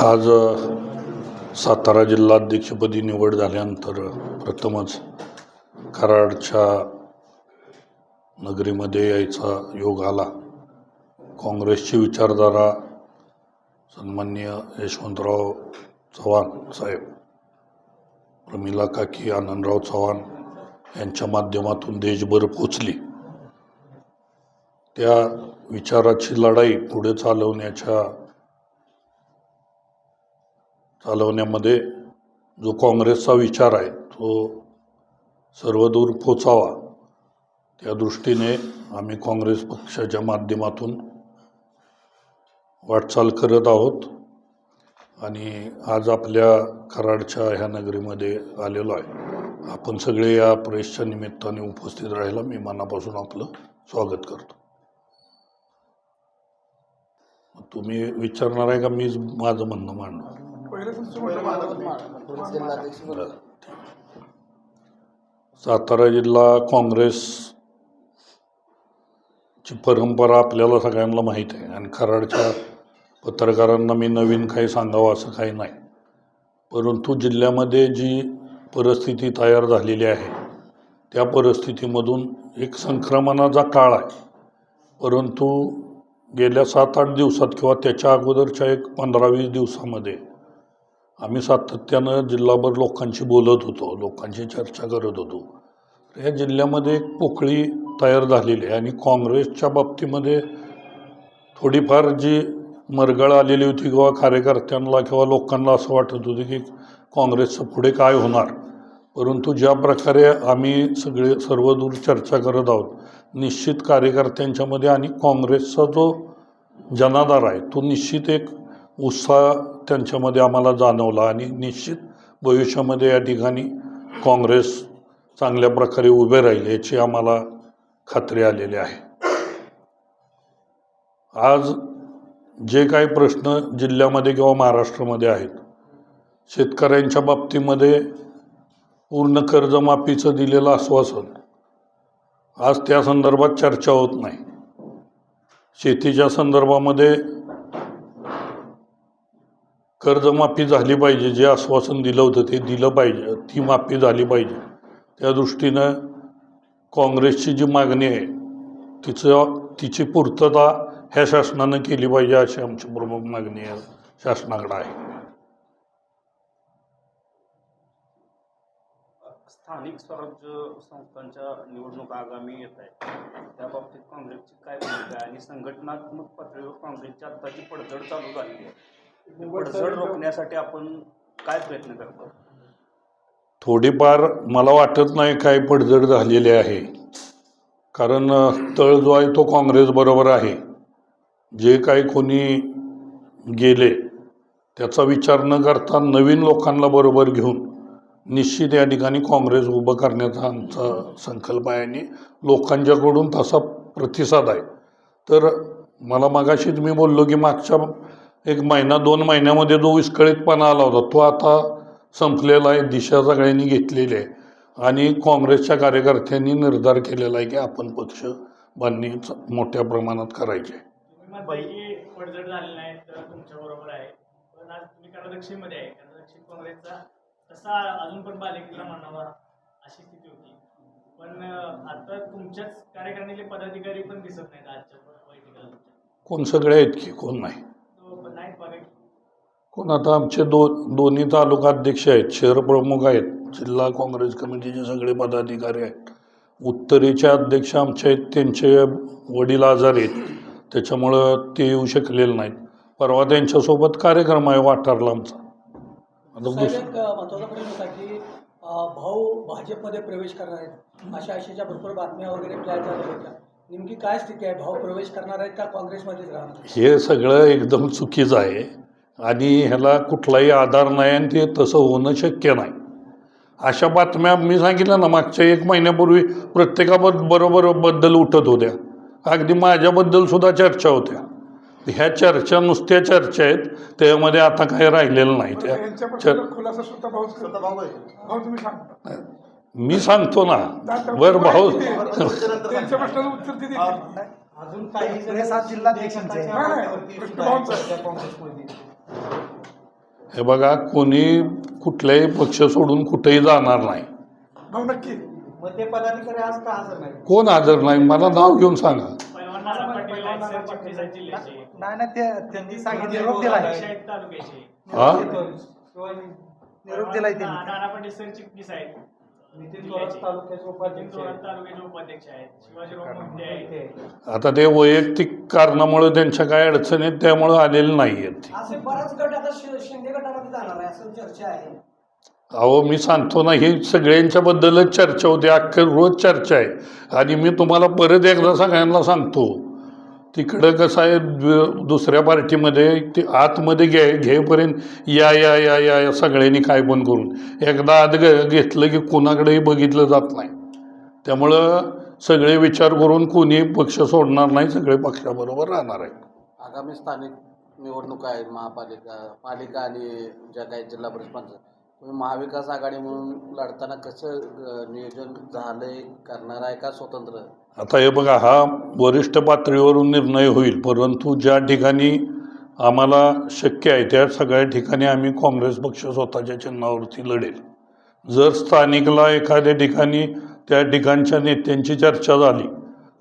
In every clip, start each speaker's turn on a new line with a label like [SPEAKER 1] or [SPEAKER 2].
[SPEAKER 1] आज सातारा जिल्हाध्यक्षपदी निवड झाल्यानंतर प्रथमच कराडच्या नगरीमध्ये यायचा योग आला. काँग्रेसची विचारधारा सन्माननीय यशवंतराव चव्हाण साहेब, प्रमिला काकी, आनंदराव चव्हाण यांच्या माध्यमातून देशभर पोचली. त्या विचाराची लढाई पुढे चालवण्यामध्ये जो काँग्रेसचा विचार आहे तो सर्वदूर पोचावा, त्या दृष्टीने आम्ही काँग्रेस पक्षाच्या माध्यमातून वाटचाल करत आहोत. आणि आज आपल्या कराडच्या ह्या नगरीमध्ये आलेलो आहे. आपण सगळे या प्रेसच्या निमित्ताने उपस्थित राहायला मी मनापासून आपलं स्वागत करतो. तुम्ही विचारणार आहे का मी माझं म्हणणं मांडणार? सातारा जिल्हा काँग्रेसची परंपरा आपल्याला सगळ्यांना माहीत आहे आणि कराडच्या पत्रकारांना मी नवीन काही सांगावं असं काही नाही. परंतु जिल्ह्यामध्ये जी परिस्थिती तयार झालेली आहे त्या परिस्थितीमधून एक संक्रमणाचा काळ आहे. परंतु गेल्या 7-8 दिवसात किंवा त्याच्या अगोदरच्या एक 15-20 दिवसामध्ये आम्ही सातत्यानं जिल्हाभर लोकांशी बोलत होतो, लोकांशी चर्चा करत होतो. या जिल्ह्यामध्ये एक पोकळी तयार झालेली आहे आणि काँग्रेसच्या बाबतीमध्ये थोडीफार जी मरगळ आलेली होती किंवा कार्यकर्त्यांना किंवा लोकांना असं वाटत होतं की काँग्रेसचं पुढे काय होणार. परंतु ज्या प्रकारे आम्ही सर्वदूर चर्चा करत आहोत, निश्चित कार्यकर्त्यांच्यामध्ये आणि काँग्रेसचा जो जनाधार आहे तो निश्चित एक उत्साह त्यांच्यामध्ये आम्हाला जाणवला आणि निश्चित भविष्यामध्ये या ठिकाणी काँग्रेस चांगल्या प्रकारे उभे राहील याची आम्हाला खात्री आलेली आहे. आज जे काही प्रश्न जिल्ह्यामध्ये किंवा महाराष्ट्रामध्ये आहेत, शेतकऱ्यांच्या बाबतीमध्ये पूर्ण कर्जमाफीचं दिलेलं आश्वासन, आज त्या संदर्भात चर्चा होत नाही. शेतीच्या संदर्भामध्ये कर्जमाफी झाली पाहिजे, जे आश्वासन दिलं होतं ते दिलं पाहिजे, ती माफी झाली पाहिजे. त्या दृष्टीनं काँग्रेसची जी मागणी आहे तिची पूर्तता ह्या शासनानं केली पाहिजे अशी आमची प्रमुख मागणी आहे शासनाकडे आहे.
[SPEAKER 2] स्थानिक स्वराज्य संस्थांच्या निवडणुका आगामी येत आहेत, त्या बाबतीत काँग्रेसची काय भूमिका आहे आणि संघटनात्मक पातळीवर काँग्रेसची आत्ताची पडझड चालू झाली आहे, पडझड रोखण्यासाठी आपण काय प्रयत्न करतो?
[SPEAKER 1] थोडीफार मला वाटत नाही काय पडझड झालेली आहे, कारण तळ जो आहे तो काँग्रेस बरोबर आहे. जे काही कोणी गेले त्याचा विचार न करता नवीन लोकांना बरोबर घेऊन निश्चित या ठिकाणी काँग्रेस उभं करण्याचा आमचा संकल्प आहे आणि लोकांच्याकडून तसा प्रतिसाद आहे. तर मला मगाशीच मी बोललो की मागच्या 1-2 महिन्यामध्ये जो विस्कळीतपणा आला होता तो आता संपलेला आहे. दिशा सगळ्यांनी घेतलेली आहे आणि काँग्रेसच्या कार्यकर्त्यांनी निर्धार केलेला आहे की आपण पक्ष बांधणी मोठ्या प्रमाणात करायची आहे.
[SPEAKER 3] पडझड झाली नाही तर तुमच्या बरोबर आहे, पण आज तुम्ही कर्नाटकमध्ये आहे. कर्नाटक काँग्रेसचा तसा अजून पण बालेकिल्ला म्हणावा अशी स्थिती होती, पण आता तुमच्याच कार्यकारिणीचे पदाधिकारी पण दिसत नाहीत आजच्या बैठकीला.
[SPEAKER 1] कोण सगळे आहेत की कोण नाही? कोण आता आमचे दोन्ही तालुका अध्यक्ष आहेत, शहर प्रमुख आहेत, जिल्हा काँग्रेस कमिटीचे सगळे पदाधिकारी आहेत. उत्तरेचे अध्यक्ष आमचे आहेत, त्यांचे वडील आजार आहेत, त्याच्यामुळं ते येऊ शकलेले नाहीत. परवा त्यांच्यासोबत कार्यक्रम आहे वाटारला आमचा.
[SPEAKER 4] आता महत्त्वाचा प्रश्न होता की भाऊ भाजपमध्ये प्रवेश करणार आहेत, अशा भरपूर बातम्या वगैरे तयार झाल्या होत्या. नेमकी काय स्थिती आहे? भाऊ प्रवेश करणार आहेत का काँग्रेसमध्येच राहणार?
[SPEAKER 1] हे सगळं एकदम चुकीचं आहे आणि ह्याला कुठलाही आधार नाही आणि ते तसं होणं शक्य नाही. अशा बातम्या मी सांगितलं ना मागच्या 1 महिन्यापूर्वी प्रत्येकाबद्दल उठत होत्या. अगदी माझ्याबद्दल सुद्धा चर्चा होत्या. ह्या चर्चा नुसत्या चर्चा आहेत, त्यामध्ये आता काही राहिलेलं नाही. मी सांगतो ना, बरं भाऊ
[SPEAKER 5] अजून काही जिल्हाध्यक्षांचे
[SPEAKER 1] हे बघा, कोणी कुठल्याही पक्ष सोडून कुठेही जाणार नाही.
[SPEAKER 4] भाऊ नक्की
[SPEAKER 5] मग ते पदाधिकारी आज का हजर नाही?
[SPEAKER 1] कोण हजर नाही मला नाव घेऊन सांगा.
[SPEAKER 3] पैलवान नाना पाटील आहेत, सर चिटणीस आहेत जिल्ह्याचे.
[SPEAKER 5] नाही ना, ते त्यांनी सांगितलं निरोप दिलाय.
[SPEAKER 3] अध्यक्ष आहेत तालुक्याचे.
[SPEAKER 1] हा
[SPEAKER 5] निरोप दिलाय त्यांनी.
[SPEAKER 3] नाना पाटील सर चिटणीस आहेत.
[SPEAKER 5] नितीन थोरात तालुक्याचे उपाध्यक्ष
[SPEAKER 3] नितीन थोरात
[SPEAKER 5] आहेत.
[SPEAKER 3] तालुक्याचे उपाध्यक्ष आहेत. शिवाजीराव मोहिते आहेत.
[SPEAKER 1] आता ते वैयक्तिक कारणामुळे त्यांच्या काय अडचणी आहेत त्यामुळे आलेले नाही आहेत.
[SPEAKER 4] असे बराच गट आता शिंदे गटामध्ये जाणार आहे असं चर्चा आहे.
[SPEAKER 1] अहो मी सांगतो ना, ही सगळ्यांच्याबद्दलच चर्चा होते, अख्खं रोज चर्चा आहे. आणि मी तुम्हाला परत एकदा सगळ्यांना सांगतो, तिकडं कसं आहे दुसऱ्या पार्टीमध्ये ते आतमध्ये घेईपर्यंत या या या या या सगळ्यांनी काय पण करून एकदा आत घेतलं की कोणाकडेही बघितलं जात नाही. त्यामुळं सगळे विचार करून कोणी पक्ष सोडणार नाही, सगळे पक्षाबरोबर राहणार आहे.
[SPEAKER 6] आगामी स्थानिक निवडणुका आहेत, महापालिका, पालिका आणि ज्या काही जिल्हा परिषद पंचायत, तुम्ही महाविकास आघाडी म्हणून लढताना कसं नियोजन झालंय, करणार आहे का स्वतंत्र?
[SPEAKER 1] आता हे बघा, हा वरिष्ठ पातळीवरून निर्णय होईल, परंतु ज्या ठिकाणी आम्हाला शक्य आहे त्या सगळ्या ठिकाणी आम्ही काँग्रेस पक्ष स्वतःच्या चिन्हावरती लढेल. जर स्थानिकला एखाद्या ठिकाणी त्या ठिकाणच्या नेत्यांची चर्चा झाली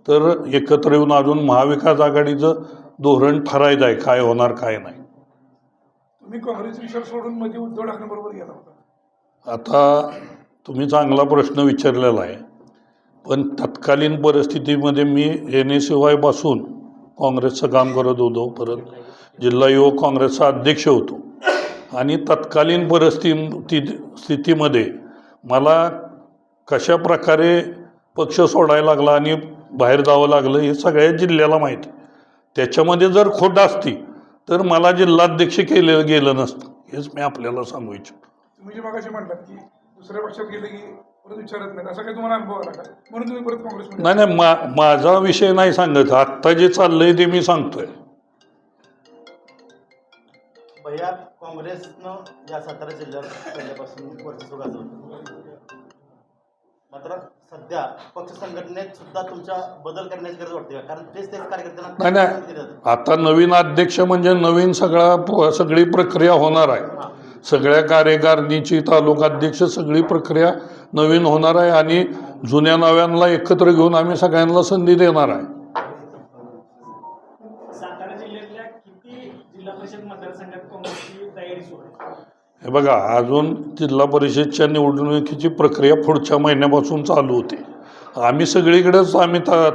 [SPEAKER 1] तर एकत्र येऊन अजून महाविकास आघाडीचं धोरण ठरायचं आहे, काय होणार काय नाही.
[SPEAKER 7] तुम्ही काँग्रेस विचार सोडून मध्ये उद्धव ठाकरेंबरोबर गेला होता.
[SPEAKER 1] आता तुम्ही चांगला प्रश्न विचारलेला आहे, पण तत्कालीन परिस्थितीमध्ये मी NSUI-पासून काँग्रेसचं काम करत होतो, परत जिल्हा युवक काँग्रेसचा अध्यक्ष होतो. आणि तत्कालीन स्थितीमध्ये मला कशा प्रकारे पक्ष सोडायला लागला आणि बाहेर जावं लागलं हे सगळ्या जिल्ह्याला माहिती. त्याच्यामध्ये जर खोट असती तर मला जिल्हाध्यक्ष केलं गेलं नसतं, हेच मी आपल्याला सांगू इच्छितो.
[SPEAKER 7] तुम्ही जे मागाशी म्हणलात की दुसऱ्या पक्षात गेले की परत विचारत नाही, असा काही तुम्हाला अनुभव आला का? म्हणून तुम्ही परत काँग्रेसमध्ये?
[SPEAKER 1] नाही, माझा विषय नाही सांगत, आत्ता जे चाललंय ते मी सांगतोय.
[SPEAKER 8] भैया, काँग्रेसनं या सातारा जिल्ह्यात पहिल्यापासून वर्चस्व गाजवलं, मात्र सध्या पक्ष संघटनेत सुद्धा तुमच्या बदल करण्याची गरज वाटते का? कारण तेच कार्यकर्त्यांना
[SPEAKER 1] नाही, आता नवीन अध्यक्ष म्हणजे नवीन सगळी प्रक्रिया होणार आहे. सगळ्या कार्यकारिणीची, तालुकाध्यक्ष, सगळी प्रक्रिया नवीन होणार आहे आणि जुन्या नव्यांना एकत्र घेऊन आम्ही सगळ्यांना संधी देणार आहे.
[SPEAKER 3] सातारा जिल्ह्यातल्या किती जिल्हा परिषद मतदारसंघात काँग्रेसची तयारी सुरू आहे?
[SPEAKER 1] हे बघा, अजून जिल्हा परिषदच्या निवडणुकीची प्रक्रिया पुढच्या महिन्यापासून चालू होते. आम्ही सगळीकडेच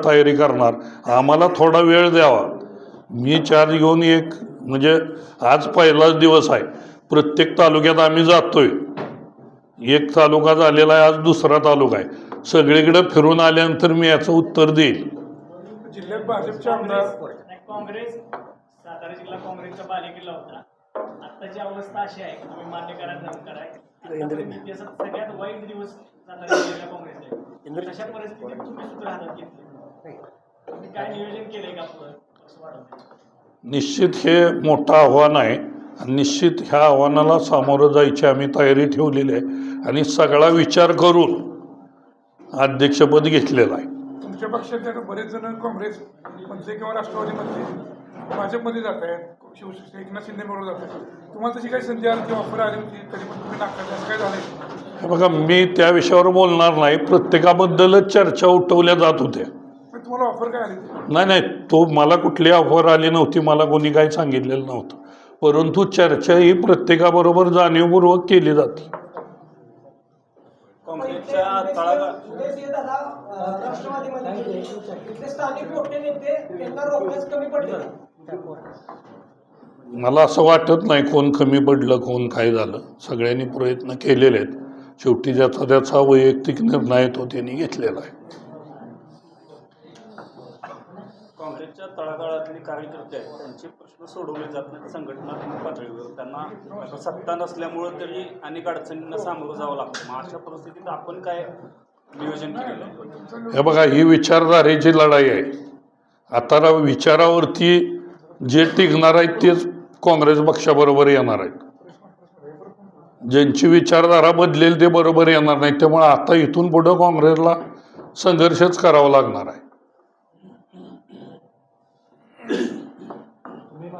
[SPEAKER 1] तयारी करणार, आम्हाला थोडा वेळ द्यावा. मी चार्ज घेऊन म्हणजे आज पहिलाच दिवस आहे, प्रत्येक तालुक्यात आम्ही जातोय. एक तालुका झालेला आहे, आज दुसरा तालुका आहे. सगळीकडे फिरून आल्यानंतर मी याचं उत्तर देईल.
[SPEAKER 7] जिल्ह्यात भाजपचे आमदार
[SPEAKER 3] काँग्रेस सातारा जिल्हा काँग्रेसच्या बालेकिल्ला होता. आत्ताची अवस्था अशी आहे, तुम्ही मान्य करा नमकार आहे, इतिहासात सगळ्यात वाईट दिवस सातारा जिल्ह्याला काँग्रेसचे. अशा परिस्थितीत तुम्ही सूत्र हातात घेतले, तुम्ही काय नियोजन केलंय का असं वाटतं?
[SPEAKER 1] निश्चित हे मोठं आव्हान आहे आणि निश्चित ह्या आव्हानाला सामोरं जायची आम्ही तयारी ठेवलेली आहे आणि सगळा विचार करून अध्यक्षपद घेतलेलं आहे.
[SPEAKER 7] तुमच्या पक्षात बरेच जण काँग्रेस मधले किंवा राष्ट्रवादीमधले भाजपमध्ये जात आहेत, एकनाथ शिंदे बरोबर जात आहेत. तुम्हाला तशी काही संधी आली किंवा ऑफर आली होती तरी पण तुम्ही नाकारली, असं काय झालं?
[SPEAKER 1] हे बघा, मी त्या विषयावर बोलणार नाही. प्रत्येकाबद्दलच चर्चा उठवल्या जात होत्या.
[SPEAKER 7] तुम्हाला ऑफर काय आली?
[SPEAKER 1] नाही, तो मला कुठली ऑफर आली नव्हती, मला कोणी काही सांगितलेलं नव्हतं. परंतु चर्चा ही प्रत्येकाबरोबर जाणीवपूर्वक केली जाते.
[SPEAKER 2] काँग्रेसच्या तळागाळात
[SPEAKER 4] राष्ट्रवादीमध्ये इथले स्थानिक मोठे नेते त्यांना रोखण्यास कमी पडले.
[SPEAKER 1] मला असं वाटत नाही कोण कमी पडलं, कोण काय झालं. सगळ्यांनी प्रयत्न केलेले आहेत. शेवटी ज्याचा त्याचा वैयक्तिक निर्णय तो त्यांनी घेतलेला आहे.
[SPEAKER 2] काँग्रेसच्या तळागाळातले कार्यकर्ते आहेत, त्यांचे प्रश्न सोडवले जात नाहीत संघटनात्मक पातळीवर. त्यांना सत्ता नसल्यामुळं तरी अनेक अडचणींना सामोरं जावं लागतं. मग अशा परिस्थितीत आपण काय नियोजन केलेलं?
[SPEAKER 1] हे बघा, ही विचारधारेची लढाई आहे. आता विचारावरती जे टिकणार आहेत तेच काँग्रेस पक्षाबरोबर येणार आहेत. ज्यांची विचारधारा बदलेल ते बरोबर येणार नाही. त्यामुळे आता इथून पुढं काँग्रेसला संघर्षच करावा लागणार आहे.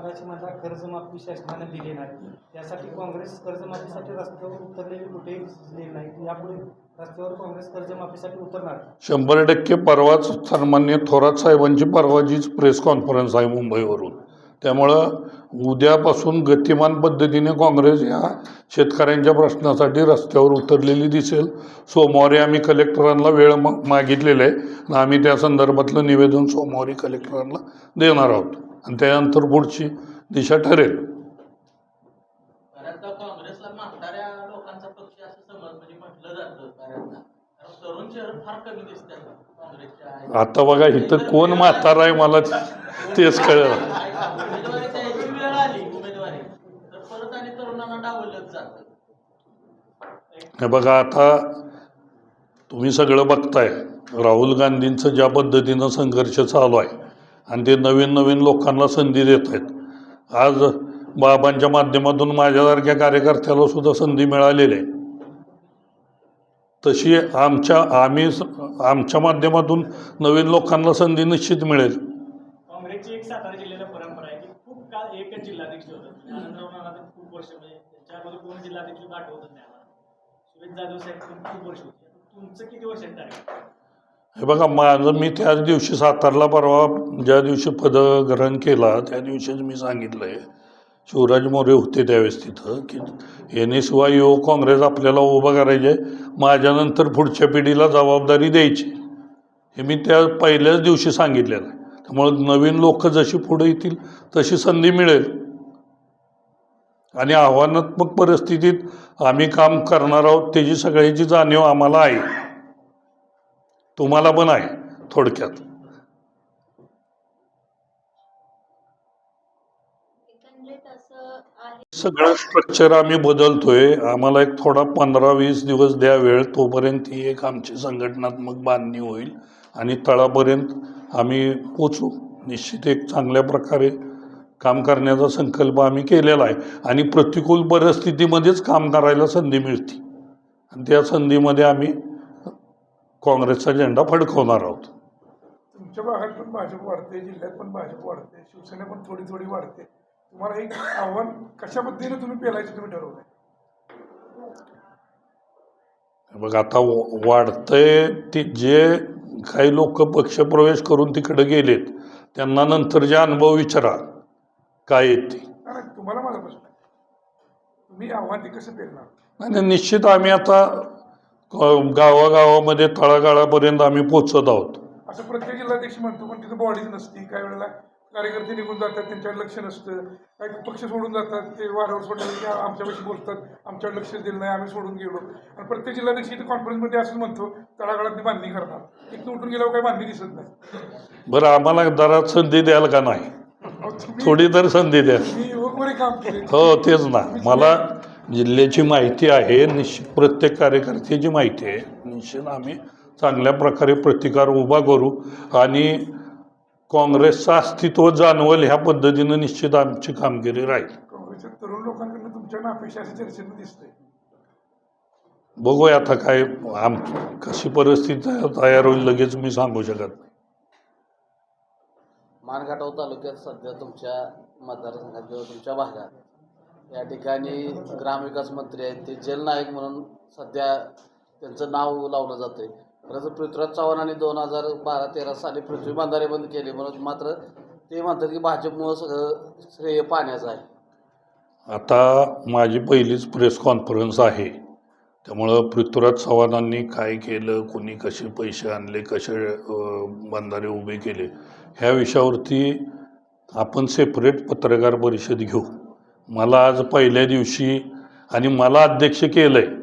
[SPEAKER 5] मगाशी माझा कर्जमाफी शासनाने दिली नाही, त्यासाठी काँग्रेस कर्जमाफीसाठी रस्त्यावर उतरलेली कुठेही दिसलेली नाही. यापुढे रस्त्यावर काँग्रेस कर्जमाफीसाठी उतरणार.
[SPEAKER 1] 100% परवाच सन्माननीय थोरात साहेबांची परवाचीच प्रेस कॉन्फरन्स आहे मुंबईवरून. त्यामुळं उद्यापासून गतिमान पद्धतीने काँग्रेस या शेतकऱ्यांच्या प्रश्नासाठी रस्त्यावर उतरलेली दिसेल. सोमवारी आम्ही कलेक्टरांना वेळ मागितलेला आहे आणि आम्ही त्या संदर्भातलं निवेदन सोमवारी कलेक्टरांना देणार आहोत आणि त्यानंतर पुढची दिशा ठरेल.
[SPEAKER 6] बऱ्याचदा काँग्रेसला म्हाताऱ्या लोकांचा पक्ष असं समज म्हणजे म्हटलं जातं बऱ्याचदा, कारण तरुण शहर फार कमी दिसतात काँग्रेसच्या.
[SPEAKER 1] आता बघा इथं कोण म्हातारा आहे मला तेच कळलं.
[SPEAKER 6] उमेदवारी द्यायची वेळ आली उमेदवारी तर परत आणि तरुणांना डावलत जातं.
[SPEAKER 1] हे बघा आता तुम्ही सगळं बघताय राहुल गांधींचं ज्या पद्धतीनं संघर्ष चालू आहे आणि ते नवीन नवीन लोकांना संधी देत आहेत. आज बाबांच्या माध्यमातून माझ्यासारख्या कार्यकर्त्याला सुद्धा संधी मिळालेली आहे. तशी आमच्या माध्यमातून नवीन लोकांना संधी निश्चित मिळेल.
[SPEAKER 3] काँग्रेसची एक सातारा जिल्ह्याला परंपरा आहे की खूप काळ एकच जिल्हाध्यक्ष होतं. आनंदराव नाना तर खूप वर्ष म्हणजे त्याच्यामध्ये कोण जिल्हाध्यक्ष आठवतच नाही आम्हाला. सुरेश जाधव साहेब पण खूप वर्ष होते. तुमचं किती वर्षात टार्गेट?
[SPEAKER 1] हे बघा माझं मी त्याच दिवशी सातारला परवा ज्या दिवशी पदग्रहण केला त्या दिवशीच मी सांगितलं आहे, शिवराज मोरे होते त्यावेळेस तिथं, की याने शिवाय युवक काँग्रेस आपल्याला उभं करायचे, माझ्यानंतर पुढच्या पिढीला जबाबदारी द्यायची. हे मी त्या पहिल्याच दिवशी सांगितलेलं आहे. त्यामुळं नवीन लोक जशी पुढे येतील तशी संधी मिळेल आणि आव्हानात्मक परिस्थितीत आम्ही काम करणार आहोत त्याची सगळ्याची जाणीव आम्हाला आहे, तुम्हाला पण आहे. थोडक्यात सगळं स्ट्रक्चर आम्ही बदलतोय. आम्हाला एक थोडा 15-20 दिवस द्या वेळ, तोपर्यंत ही एक आमची संघटनात्मक बांधणी होईल आणि तळापर्यंत आम्ही पोचू. निश्चित एक चांगल्या प्रकारे काम करण्याचा संकल्प आम्ही केलेला आहे आणि प्रतिकूल परिस्थितीमध्येच काम करायला संधी मिळते आणि त्या संधीमध्ये आम्ही काँग्रेसचा झेंडा फडकवणार आहोत.
[SPEAKER 7] तुमच्या भागात पण भाजप वाढते, जिल्ह्यात पण भाजप वाढते, शिवसेना पण थोडी थोडी वाढते. तुम्हाला एक आव्हान कशा पद्धतीने तुम्ही पेलायचं तुम्ही ठरवलंय?
[SPEAKER 1] बघ आता वाढतंय ते जे काही लोक पक्षप्रवेश करून तिकडे गेलेत त्यांना नंतरचे अनुभव विचारा काय येते.
[SPEAKER 7] नाही, तुम्हाला माझा प्रश्न आहे, तुम्ही आव्हान ते कसं पेलणार?
[SPEAKER 1] आणि निश्चित आम्ही आता गावागावामध्ये तळागाळापर्यंत आम्ही पोचत आहोत.
[SPEAKER 7] असं प्रत्येक जिल्हाध्यक्ष म्हणतो पण तिथं बॉडीच नसती. काही वेळेला कार्यकर्ते निघून जातात, त्यांच्याकडे लक्ष नसतं. काही पक्ष सोडून जातात, ते वारंवार सोडले की आमच्यापाशी बोलतात, आमच्याकडे लक्ष दिलं नाही, आम्ही सोडून गेलो. आणि प्रत्येक जिल्हाध्यक्ष इथं कॉन्फरन्समध्ये असंच म्हणतो तळागाळात बांधणी करणार, इथून उठून गेल्यावर काही बांधणी दिसत नाही.
[SPEAKER 1] बरं आम्हाला दरात संधी द्याल का नाही? थोडी तर संधी द्या.
[SPEAKER 7] मी युवकवरही काम केले.
[SPEAKER 1] हो तेच ना, मला जिल्ह्याची माहिती आहे, निश्चित प्रत्येक कार्यकर्त्याची माहिती आहे. निश्चित आम्ही चांगल्या प्रकारे प्रतिकार उभा करू आणि काँग्रेसचं अस्तित्व जाणवल ह्या पद्धतीनं निश्चित आमची कामगिरी राहील.
[SPEAKER 7] काँग्रेसच्या तरुण लोकांकडून तुमच्याकडे अपेक्षा अशी चर्चेतून दिसते.
[SPEAKER 1] बघूया आता काय कशी परिस्थिती तयार होईल लगेच मी सांगू शकत नाही.
[SPEAKER 6] माणगाटाव तालुक्यात सध्या तुमच्या मतदारसंघात किंवा तुमच्या भागात या ठिकाणी ग्रामविकास मंत्री आहेत ते जलनायक म्हणून सध्या त्यांचं नाव लावलं जातं आहे. खरं तर पृथ्वीराज चव्हाणांनी 2012-13 साली पृथ्वी बंधारे बंद केले म्हणून मात्र ते म्हणतात की भाजपमुळं सगळं श्रेय पाण्याचं आहे.
[SPEAKER 1] आता माझी पहिलीच प्रेस कॉन्फरन्स आहे, त्यामुळं पृथ्वीराज चव्हाणांनी काय केलं, कोणी कसे पैसे आणले, कसे बंधारे उभे केले ह्या विषयावरती आपण सेपरेट पत्रकार परिषद घेऊ. मला आज पहिल्या दिवशी आणि मला अध्यक्ष केलं आहे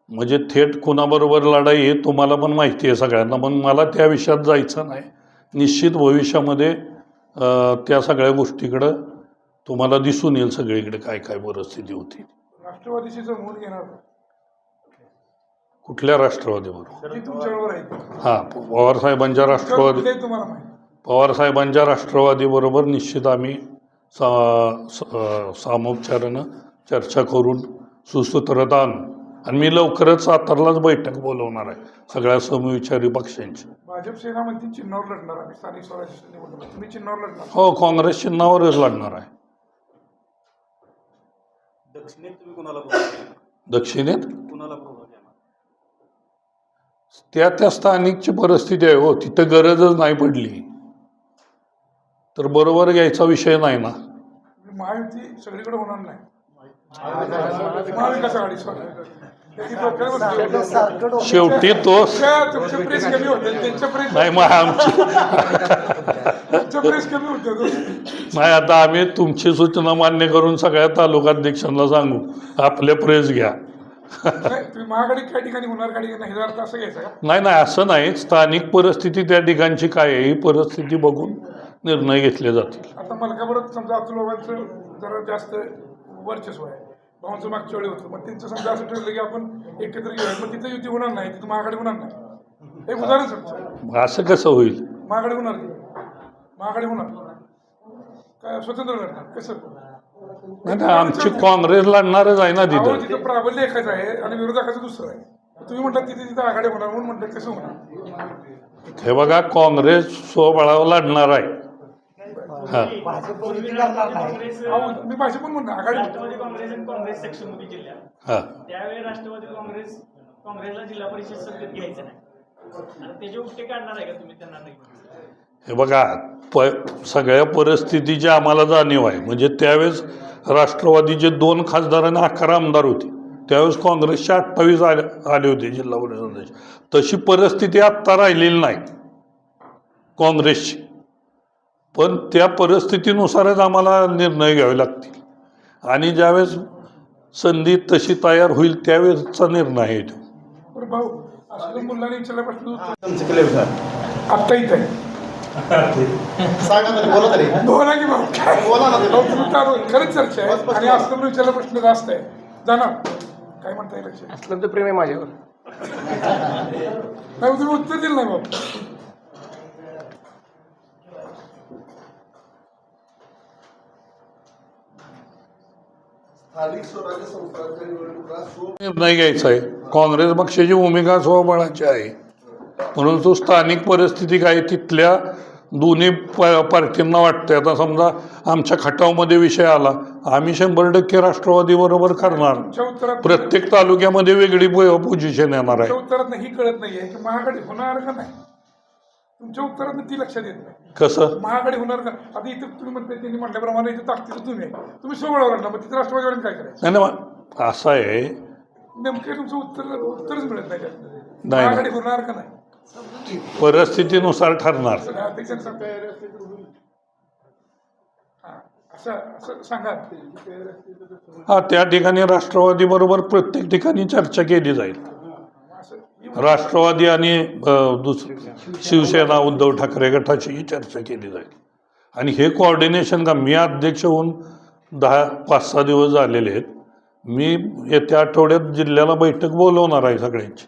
[SPEAKER 1] म्हणजे थेट कुणाबरोबर लढाई हे तुम्हाला पण माहिती आहे सगळ्यांना, पण मला त्या विषयात जायचं नाही. निश्चित भविष्यामध्ये त्या सगळ्या गोष्टीकडं तुम्हाला दिसून येईल सगळीकडे काय काय परिस्थिती होती.
[SPEAKER 7] राष्ट्रवादीशी जमवून घेणार
[SPEAKER 1] कुठल्या राष्ट्रवादीबरोबर?
[SPEAKER 7] ती तुमच्याबरोबर आहे.
[SPEAKER 1] हां, पवारसाहेबांच्या राष्ट्रवादी
[SPEAKER 7] तुम्हाला माहिती
[SPEAKER 1] पवारसाहेबांच्या राष्ट्रवादीबरोबर निश्चित आम्ही सामोपचारानं चर्चा करून सुसूत्रता आणू आणि मी लवकरच सातारलाच बैठक बोलवणार आहे सगळ्या समविचारी पक्षांची.
[SPEAKER 7] भाजप सेना म्हणते चिन्हावर लढणार आहे स्थानिक स्वराज्य निवडणूक, तुम्ही चिन्हावर लढणार?
[SPEAKER 1] हो, काँग्रेस चिन्हावरच लढणार आहे.
[SPEAKER 2] दक्षिणेत तुम्ही कुणाला बरोबर
[SPEAKER 1] दक्षिणेत
[SPEAKER 2] कुणाला बरोबर घेणार?
[SPEAKER 1] त्या स्थानिकची परिस्थिती आहे हो, तिथं गरजच नाही पडली तर बरोबर घ्यायचा विषय नाही ना.
[SPEAKER 7] महायुती सगळीकडे होणार नाही. महाविकास आघाडी त्याची डोक्यावर बसली.
[SPEAKER 1] शेवटी तो
[SPEAKER 7] तुमचे प्रेस कमी होते, त्यांच्या प्रेस
[SPEAKER 1] नाही, मग आमची
[SPEAKER 7] तुमच्या प्रेस कमी होते.
[SPEAKER 1] नाही, आता आम्ही तुमची सूचना मान्य करून सगळ्या तालुकाध्यक्षांना सांगू आपले प्रेस घ्या.
[SPEAKER 7] तुम्ही महाआघाडी काय ठिकाणी होणार, गाडी नाही अर्थ असं घ्यायचं का?
[SPEAKER 1] नाही, असं नाही. स्थानिक परिस्थिती त्या ठिकाणची काय आहे ही परिस्थिती बघून निर्णय घेतले जातील.
[SPEAKER 7] आता मलकापुरात समजा अतुल बाबांचं जरा जास्त वर्चस्व आहे, भावांचं मागच्या वेळी होतं, मग त्यांचं समजा असं ठरलं की आपण एकत्र घेऊया, पण तिथं युती होणार नाही, तिथं महाआघाडी होणार नाही. एक उदाहरण समजा
[SPEAKER 1] असं कसं होईल?
[SPEAKER 7] महाआघाडी होणार की महाआघाडी होणार काय स्वतंत्र लढणार कसं?
[SPEAKER 1] नाही, आमची काँग्रेस लढणारच आहे ना तिथं.
[SPEAKER 7] तिथं प्राबल्य एकाच आहे आणि विरोधकाचं दुसरं आहे. तुम्ही म्हणतात तिथे तिथं आघाडी होणार म्हणून म्हणतात कसं होणार?
[SPEAKER 1] हे बघा, काँग्रेस स्वबळावर लढणार आहे. हां,
[SPEAKER 7] मी भाषा पण म्हणणार आघाडी.
[SPEAKER 3] राष्ट्रवादी काँग्रेस आणि काँग्रेस सक्षम होती जिल्ह्यात,
[SPEAKER 1] हां.
[SPEAKER 3] त्यावेळी राष्ट्रवादी काँग्रेसला जिल्हा परिषद सभेत घ्यायचं नाही, आणि त्याचे उपटे काढणार आहे का तुम्ही त्यांना? नाही.
[SPEAKER 1] हे बघा, सगळ्या परिस्थितीची आम्हाला जाणीव आहे. म्हणजे त्यावेळेस राष्ट्रवादीचे 2 खासदार आणि 11 आमदार होते. त्यावेळेस काँग्रेसचे 28 आले होते जिल्हा परिषदेचे. तशी परिस्थिती आत्ता राहिलेली नाही काँग्रेसची, पण त्या परिस्थितीनुसारच आम्हाला निर्णय घ्यावे लागतील आणि ज्यावेळेस संधी तशी तयार होईल त्यावेळेसचा निर्णय आहे तो.
[SPEAKER 7] बरं भाऊ, असं मुलांनी विचारला प्रश्न
[SPEAKER 8] तुमचं केलं विचार
[SPEAKER 7] आत्ता इथं आहे.
[SPEAKER 8] सांगा तरी, बोला तरी.
[SPEAKER 7] बोला की भाऊ, काय
[SPEAKER 8] बोला ना
[SPEAKER 7] भाऊ, तुम्ही तर खरंच चर्चा आहे आणि असलं विचारला प्रश्न जास्त आहे. जाणार काय म्हणता येईल लक्षात?
[SPEAKER 5] असलं तर प्रेम आहे माझ्यावर.
[SPEAKER 7] नाही, तुम्ही उत्तर दिलं नाही भाऊ.
[SPEAKER 1] निर्णय घ्यायचा आहे. काँग्रेस पक्षाची भूमिका स्वबळाची आहे, परंतु स्थानिक परिस्थिती काय तिथल्या दोन्ही पार्टींना वाटते. आता समजा आमच्या खटावमध्ये विषय आला, आम्ही 100% राष्ट्रवादी बरोबर करणार.
[SPEAKER 7] तुमच्या उत्तरात
[SPEAKER 1] प्रत्येक तालुक्यामध्ये वेगळी पोझिशन येणार आहे.
[SPEAKER 7] तुमच्या उत्तरात ही कळत नाहीये की महाआघाडी होणार का नाही. तुमच्या उत्तरात ती लक्षात येत नाही.
[SPEAKER 1] कसं?
[SPEAKER 7] महाआघाडी होणार का? आता इथे तुम्ही म्हणताय त्यांनी म्हटल्याप्रमाणे इथे ताकदीचं तुम्ही आहे, तुम्ही सोबळावर आणला, मग तिथे राष्ट्रवादीवाल्यांनी काय करायचं?
[SPEAKER 1] नाही नाही, असं आहे.
[SPEAKER 7] नेमके तुमचं उत्तरच मिळत नाही त्यात.
[SPEAKER 1] नाही.
[SPEAKER 7] महाआघाडी होणार का नाही
[SPEAKER 1] परिस्थितीनुसार ठरणार.
[SPEAKER 7] असं सांगा.
[SPEAKER 1] हा, त्या ठिकाणी राष्ट्रवादी बरोबर प्रत्येक ठिकाणी चर्चा केली जाईल. राष्ट्रवादी आणि शिवसेना उद्धव ठाकरे गटाचीही चर्चा केली जाईल. आणि हे कोऑर्डिनेशन का, मी अध्यक्ष होऊन 5-6 दिवस झालेले आहेत. मी येत्या आठवड्यात जिल्ह्याला बैठक बोलवणार आहे सगळ्यांची.